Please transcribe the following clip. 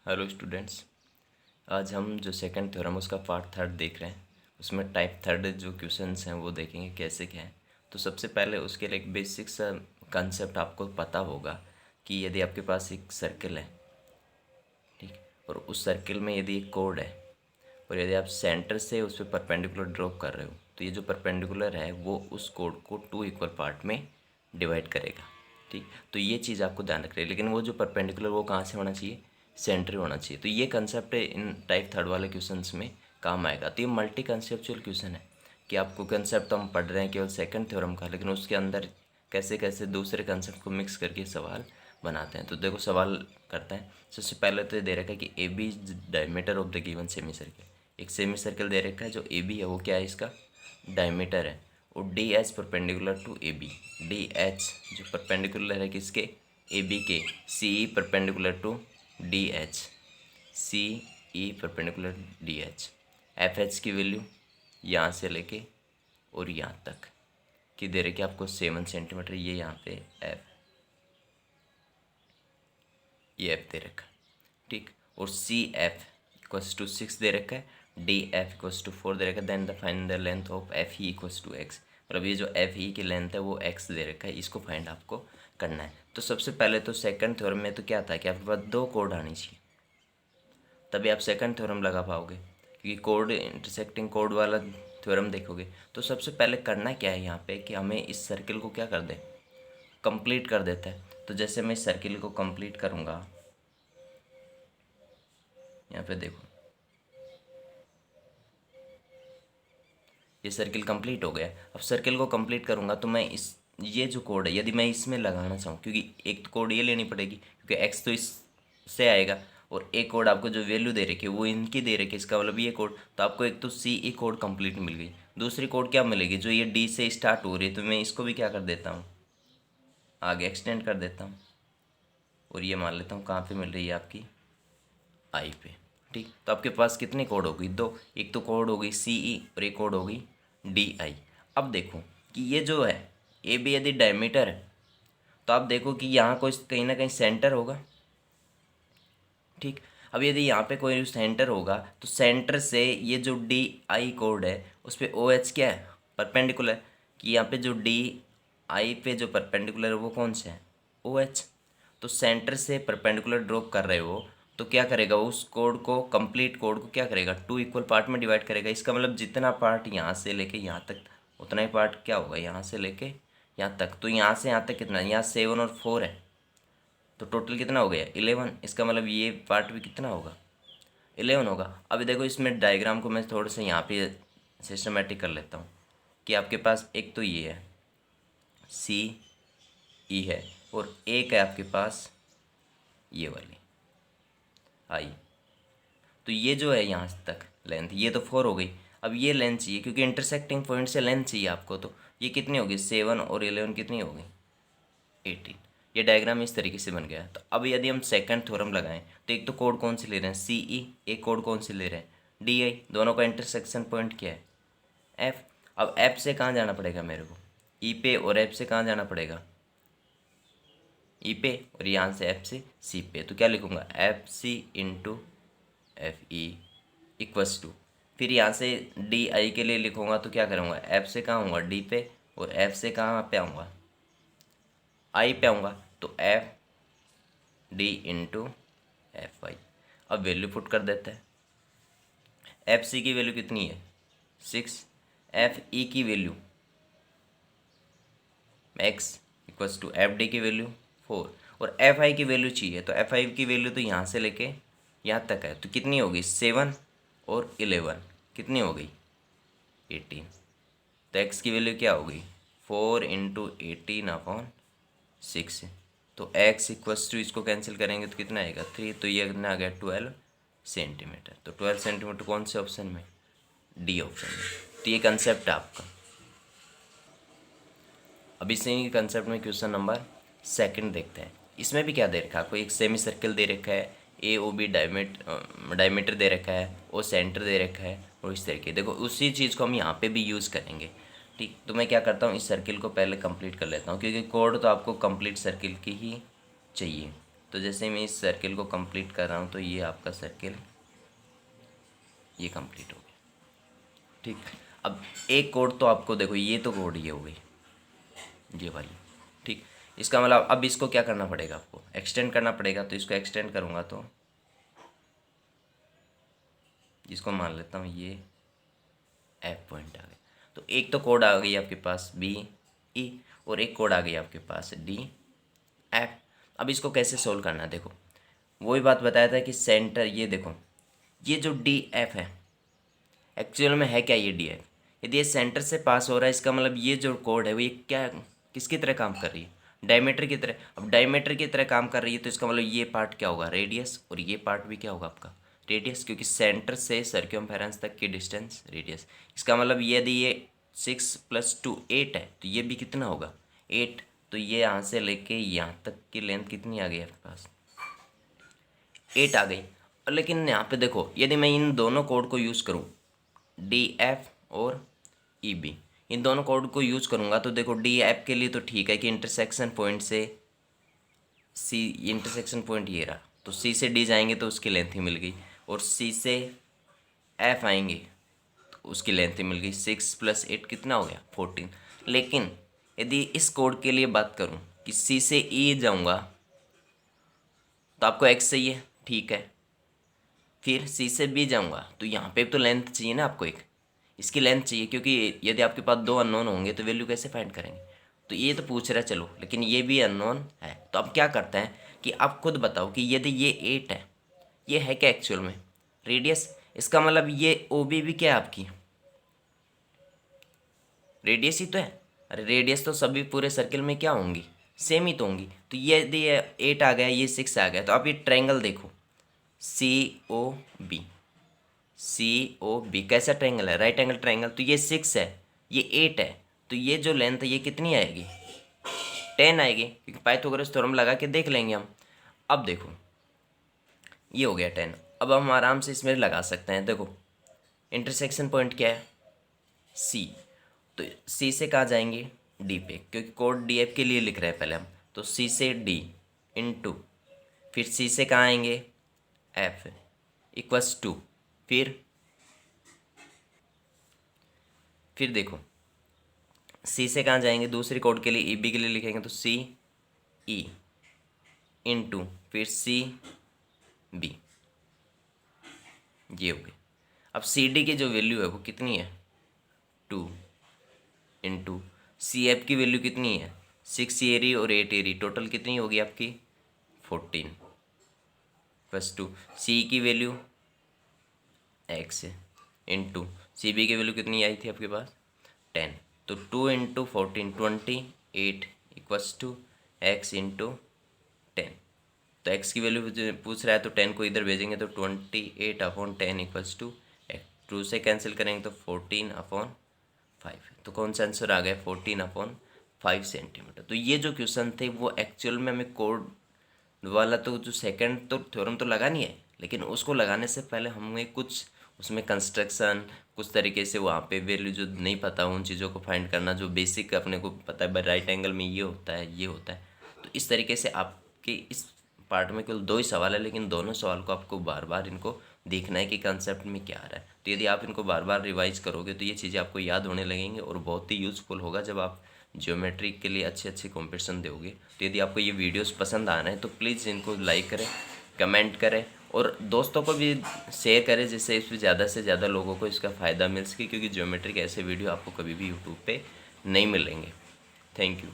Hello students. आज हम जो सेकंड थ्योरम उसका पार्ट थर्ड देख रहे हैं। उसमें टाइप थर्ड जो क्वेश्चंस हैं वो देखेंगे कैसे क्या है। तो सबसे पहले उसके लिए एक बेसिक सा कंसेप्ट आपको पता होगा कि यदि आपके पास एक सर्किल है, ठीक, और उस सर्किल में यदि एक कोड है और यदि आप सेंटर से उस पर परपेंडिकुलर ड्रॉप कर रहे हो तो ये जो परपेंडिकुलर है वो उस कोड को टू इक्वल पार्ट में डिवाइड करेगा। ठीक, तो ये चीज़ आपको ध्यान रखनी है। लेकिन वो जो परपेंडिकुलर वो कहाँ से होना चाहिए? सेंटर होना चाहिए। तो ये कंसेप्ट इन टाइप थर्ड वाले क्वेश्चंस में काम आएगा। तो ये मल्टी कंसेप्चुअल क्वेश्चन है कि आपको कंसेप्ट तो हम पढ़ रहे हैं केवल सेकंड थ्योरम का, लेकिन उसके अंदर कैसे कैसे दूसरे कंसेप्ट को मिक्स करके सवाल बनाते हैं। तो देखो सवाल करते हैं। सबसे पहले तो ये दे रखा है कि A B diameter of the given semi circle. एक सेमी सर्किल दे रखा है, जो ए बी है वो क्या है? इसका डायमीटर है। और D H perpendicular to A B, D H जो परपेंडिकुलर है किसके? ए बी के। C E perpendicular to D H, C E perpendicular D H. F H की वैल्यू यहाँ से लेके और यहाँ तक कि दे रखे आपको 7 सेंटीमीटर। ये यहाँ पे एफ, ये एफ दे रखा है, ठीक। और सी एफ इक्वल्स टू 6 दे रखा है, डी एफ इक्वल्स टू 4 दे रखा है। Then the find the length of F E equals to x. मतलब ये जो एफ ई की लेंथ है वो एक्स दे रखा है, इसको फाइंड आपको करना है। तो सबसे पहले तो सेकंड थ्योरम में तो क्या था कि आपके पास दो कोड आनी चाहिए, तभी आप सेकंड थ्योरम लगा पाओगे। क्योंकि कोड इंटरसेक्टिंग कोड वाला थ्योरम देखोगे तो सबसे पहले करना क्या है यहाँ पे कि हमें इस सर्किल को क्या कर दे, कंप्लीट कर देता है। तो जैसे मैं इस सर्किल को कंप्लीट करूँगा, यहाँ पे देखो ये सर्किल कंप्लीट हो गया। अब सर्किल को कंप्लीट करूँगा तो मैं इस ये जो कोड है यदि मैं इसमें लगाना चाहूँ, क्योंकि एक तो कोड ये लेनी पड़ेगी क्योंकि एक्स तो इससे आएगा और एक कोड आपको जो वैल्यू दे रखी है वो इनकी दे रखी है, इसका मतलब ये कोड। तो आपको एक तो सी ई कोड कंप्लीट मिल गई, दूसरी कोड क्या मिलेगी? जो ये डी से स्टार्ट हो रही है तो मैं इसको भी क्या कर देता हूँ, आगे एक्सटेंड कर देता हूँ। और ये मान लेता हूँ कहाँ पे मिल रही है आपकी आई पे, ठीक। तो आपके पास कितनी कोड होगी? दो। एक तो कोड हो गई सी ई और एक कोड हो गई डी आई। अब देखो कि ये जो है ए बी यदि डायमीटर है तो आप देखो कि यहाँ कोई कहीं ना कहीं सेंटर होगा, ठीक। अब यदि यहाँ पे कोई सेंटर होगा तो सेंटर से ये जो डी आई कोड है उस पर ओ एच क्या है? परपेंडिकुलर। कि यहाँ पे जो डी आई पे जो परपेंडिकुलर है वो कौन सा है? O H. तो सेंटर से परपेंडिकुलर ड्रॉप कर रहे हो तो क्या करेगा? उस कोड को, कंप्लीट कोड को क्या करेगा? टू इक्वल पार्ट में डिवाइड करेगा। इसका मतलब जितना पार्ट यहाँ से लेके यहाँ तक उतना ही पार्ट क्या होगा यहाँ से लेके यहाँ तक। तो यहाँ से यहाँ तक कितना? यहाँ 7 और 4 है तो टोटल कितना हो गया? 11। इसका मतलब ये पार्ट भी कितना होगा? 11 होगा। अभी देखो इसमें डायग्राम को मैं थोड़ा सा यहाँ पे सिस्टमेटिक कर लेता हूँ कि आपके पास एक तो ये है सी ई है और एक है आपके पास ये वाली आई। तो ये जो है यहाँ तक लेंथ ये तो 4 हो गई। अब ये लेंथ चाहिए क्योंकि इंटरसेक्टिंग पॉइंट से लेंथ चाहिए आपको। तो ये कितनी होगी? 7 और 11 कितनी होगी? 18। ये डायग्राम इस तरीके से बन गया। तो अब यदि हम सेकंड थ्योरम लगाएं तो एक तो कोड कौन से ले रहे हैं? सी ई। एक कोड कौन से ले रहे हैं? D I. दोनों का इंटरसेक्शन पॉइंट क्या है? एफ। अब एफ से कहाँ जाना पड़ेगा मेरे को? ई पे। और एफ से कहाँ जाना पड़ेगा? ई पे। और यहाँ से एफ से सी पे। तो क्या लिखूँगा? F C into F E equals to, फिर यहाँ से डी आई के लिए लिखूँगा तो क्या करूँगा? एफ से कहाँ आऊँगा? डी पे। और एफ से कहाँ पे आऊँगा? आई पे आऊँगा। तो F D into F I. अब वैल्यू पुट कर देते हैं। एफ सी की वैल्यू कितनी है? 6। एफ ई की value x equals to F D की वैल्यू 4। और एफ आई की वैल्यू चाहिए तो एफ आई की वैल्यू तो यहाँ से लेके यहाँ तक है तो कितनी होगी? 7 और 11 कितनी हो गई? 18। तो एक्स की वैल्यू क्या होगी? 4 इंटू 18 अपॉन 6। तो एक्स इक्वल्स टू इसको कैंसिल करेंगे तो कितना आएगा? 3। तो ये कितना आ गया? 12 सेंटीमीटर। तो 12 सेंटीमीटर कौन से ऑप्शन में? डी ऑप्शन में। तो ये कंसेप्ट है आपका। अब इसी कंसेप्ट में क्वेश्चन नंबर सेकंड देखते हैं। इसमें भी क्या दे रखा है आपको? एक सेमी सर्किल दे रखा है, ए ओ बी डायमीटर दे रखा है, ओ सेंटर दे रखा है और इस तरीके। देखो उसी चीज़ को हम यहाँ पे भी यूज़ करेंगे, ठीक। तो मैं क्या करता हूँ, इस सर्किल को पहले कंप्लीट कर लेता हूँ क्योंकि कोड तो आपको कंप्लीट सर्किल की ही चाहिए। तो जैसे मैं इस सर्किल को कंप्लीट कर रहा हूँ तो ये आपका सर्किल ये कंप्लीट हो गया। ठीक, अब एक कोड तो आपको देखो, ये तो कोड ये हो गई ये वाली। ठीक, इसका मतलब अब इसको क्या करना पड़ेगा, आपको एक्सटेंड करना पड़ेगा। तो इसको एक्सटेंड करूँगा तो इसको मान लेता हूँ ये एफ पॉइंट आ गया। तो एक तो कोड आ गई आपके पास बी ई और एक कोड आ गई आपके पास डी एफ। अब इसको कैसे सोल्व करना है, देखो वही बात बताया था कि सेंटर, ये देखो ये जो डी एफ है एक्चुअल में है क्या, ये डी एफ यदि ये सेंटर से पास हो रहा है, इसका मतलब ये जो कोड है वो ये क्या किसकी तरह काम कर रही है, डायमीटर की तरह। अब डायमीटर की तरह काम कर रही है तो इसका मतलब ये पार्ट क्या होगा, रेडियस, और ये पार्ट भी क्या होगा आपका रेडियस, क्योंकि सेंटर से सर्कमफेरेंस तक की डिस्टेंस रेडियस। इसका मतलब यदि ये 6 + 2 8 है तो ये भी कितना होगा 8। तो ये यहाँ से लेके यहाँ तक की लेंथ कितनी आ गई आपके पास 8 आ गई। और लेकिन यहाँ पे देखो यदि मैं इन दोनों कोड को यूज़ करूँ डी एफ और ई बी, इन दोनों कोड को यूज़ करूँगा तो देखो डी एफ के लिए तो ठीक है कि इंटरसेक्शन पॉइंट से सी, इंटरसेक्शन पॉइंट ये रहा तो सी से डी जाएंगे तो उसकी लेंथ ही मिल गई, और सी से एफ आएंगे तो उसकी लेंथ ही मिल गई। 6 + 8 कितना हो गया 14। लेकिन यदि इस कोड के लिए बात करूँ कि सी से ई जाऊँगा तो आपको एक्स चाहिए, ठीक है। फिर सी से बी जाऊँगा तो यहाँ पे तो लेंथ चाहिए ना आपको, एक इसकी लेंथ चाहिए, क्योंकि यदि आपके पास 2 अननोन होंगे तो वैल्यू कैसे फाइंड करेंगे। तो ये तो पूछ रहा है चलो, लेकिन ये भी अननोन है। तो अब क्या करते हैं कि आप खुद बताओ कि यदि ये 8 है, ये है क्या एक्चुअल में रेडियस। इसका मतलब ये ओ बी भी क्या है आपकी रेडियस ही तो है। अरे रेडियस तो सभी पूरे सर्किल में क्या होंगी सेम ही तो होंगी। तो ये यदि ये 8 आ गया, ये 6 आ गया, तो आप ये ट्रायंगल देखो सी ओ बी कैसा ट्रायंगल है, राइट एंगल ट्रायंगल। तो ये 6 है, ये 8 है, तो ये जो लेंथ है ये कितनी आएगी 10 आएगी, क्योंकि पाइथागोरस थ्योरम लगा के देख लेंगे हम। अब देखो ये हो गया 10। अब हम आराम से इसमें लगा सकते हैं। देखो इंटरसेक्शन पॉइंट क्या है सी, तो सी से कहाँ जाएंगे डी पे, क्योंकि कोड डी एफ के लिए लिख रहे हैं पहले हम। तो सी से डी इनटू, फिर सी से कहाँ आएंगे एफ इक्वल्स टू, फिर देखो सी से कहाँ जाएंगे दूसरी कोड के लिए ई बी के लिए लिखेंगे तो सी ई इनटू फिर सी बी, ये हो गई। अब सी डी की जो वैल्यू है वो कितनी है 2 इनटू सी एफ की वैल्यू कितनी है 6 एरी और 8 एरी, टोटल कितनी होगी आपकी 14 + 2। सी की वैल्यू एक्स है इनटू सी बी की वैल्यू कितनी आई थी आपके पास 10। तो 2 × 14 28 इक्वल्स टू एक्स इंटू 10। तो एक्स की वैल्यू पूछ रहा है तो 10 को इधर भेजेंगे तो 28/10 इक्वल्स टू 2 से कैंसिल करेंगे तो 14/5। तो कौन सा आंसर आ गया 14/5 सेंटीमीटर। तो ये जो क्वेश्चन थे वो एक्चुअल में हमें कोड वाला तो जो सेकंड तो थ्योरम तो लगा नहीं है, लेकिन उसको लगाने से पहले हमें कुछ उसमें कंस्ट्रक्शन कुछ तरीके से वहाँ पे वैल्यू जो नहीं पता उन चीज़ों को फाइंड करना, जो बेसिक अपने को पता है भाई राइट एंगल में ये होता है ये होता है। तो इस तरीके से आपके इस पार्ट में केवल 2 ही सवाल है, लेकिन दोनों सवाल को आपको बार बार इनको देखना है कि कंसेप्ट में क्या आ रहा है। तो यदि आप इनको बार बार रिवाइज करोगे तो ये चीज़ें आपको याद होने लगेंगी और बहुत ही यूज़फुल होगा जब आप ज्योमेट्री के लिए अच्छे अच्छे कॉम्पिटिशन दोगे। तो यदि आपको ये वीडियोस पसंद आ रहे हैं तो प्लीज़ इनको लाइक करें, कमेंट करें और दोस्तों को भी शेयर करें, जिससे इसमें ज़्यादा से ज़्यादा लोगों को इसका फ़ायदा मिल सके, क्योंकि ज्योमेट्री के ऐसे वीडियो आपको कभी भी यूट्यूब पे नहीं मिलेंगे। Thank you.